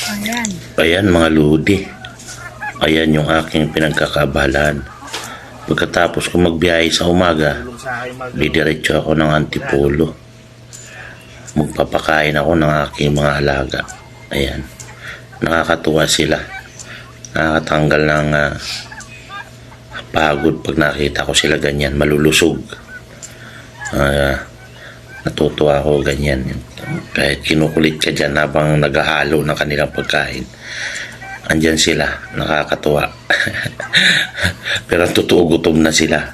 Ayan. Ayan mga lodi. Ayan yung aking pinagkakabalan. Pagkatapos ko magbiyahe sa umaga, didiretso ako ng Antipolo. Magpapakain ako ng aking mga alaga. Ayan. Nakakatuwa sila. Nakakatanggal ng pagod pag nakita ko sila ganyan, malulusog. Natutuwa ako ganyan. Kahit kinukulit ka dyan habang naghahalo ng kanilang pagkain, andyan sila, nakakatuwa. Pero totoo gutom na sila.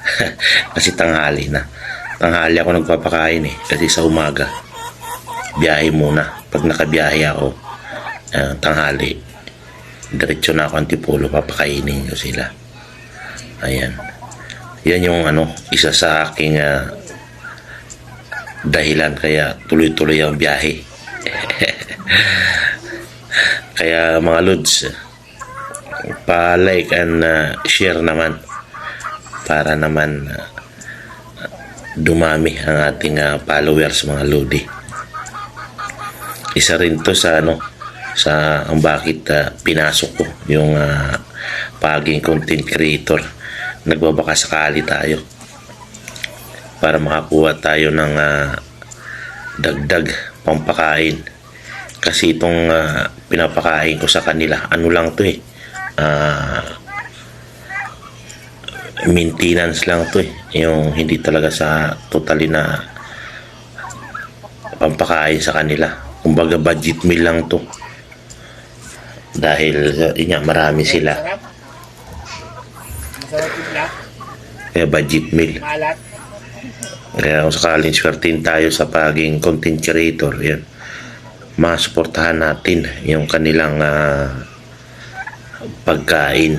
Kasi tanghali na. Tanghali ako nagpapakain kasi sa umaga biyahe muna. Pag nakabiyahe ako tanghali, diretso na ako Antipolo, papakainin ko sila. Ayan. Yan yung isa sa aking dahilan kaya tuloy-tuloy ang biyahe. Kaya mga lods, pa-like and share naman para naman dumami ang ating followers mga lodi. Isa rin to sa sa ang bakit pinasok ko yung pagiging content creator. Nagbabaka sakali tayo para makakuha tayo ng dagdag pampakain. Kasi itong pinapakain ko sa kanila, lang to maintenance lang to yung hindi talaga sa totally na pampakain sa kanila. Kumbaga budget meal lang to. Dahil marami sila. Kaya budget meal. Kaya kung sakaling swertin tayo sa pagiging content creator, yan, masuportahan natin yung kanilang pagkain.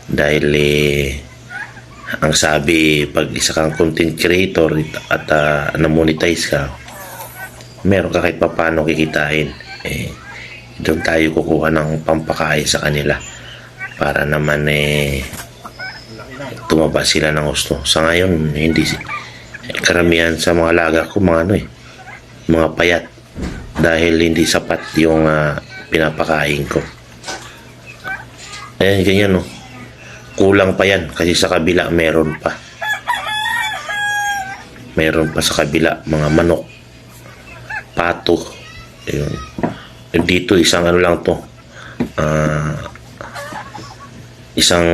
Dahil ang sabi, pag isa kang content creator at na-monetize ka, meron ka kahit paano kikitain. Doon tayo kukuha ng pampakain sa kanila para naman tumaba sila ng gusto. Sa ngayon, hindi karamihan sa mga alaga ko mga payat dahil hindi sapat yung pinapakain ko. Ayan, ganyan kulang pa yan kasi sa kabila meron pa sa kabila mga manok, pato. Ayun. Dito isang lang to, isang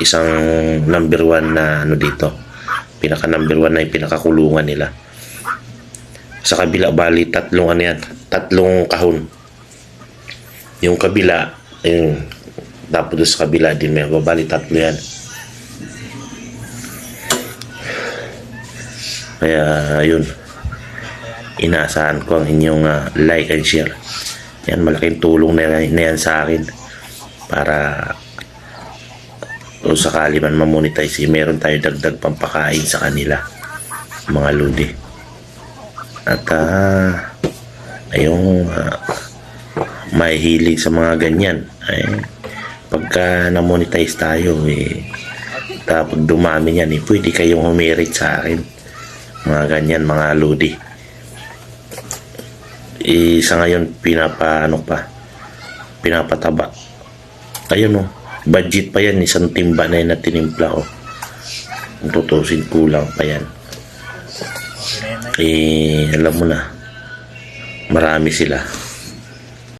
isang number 1 na dito, pinaka number 1 na yung pinakakulungan nila. Sa kabila bali tatlong kahon. Yung kabila tapos sa kabila din may bali tatlo yan. Kaya ayun, inaasahan ko ang inyong like and share. Yan, malaking tulong na yan sa akin para o sakali man mamonetize, meron tayo dagdag pampakain sa kanila mga lodi. At ayong may hilig sa mga ganyan pagka na-monetize tayo tapos dumami yan pwede kayong humirit sa akin mga ganyan mga lodi. Sa ngayon pinapataba. Ayun budget pa yan, isang timba na yun na tinimpla kung tutusin kulang pa yan. Alam mo na, marami sila.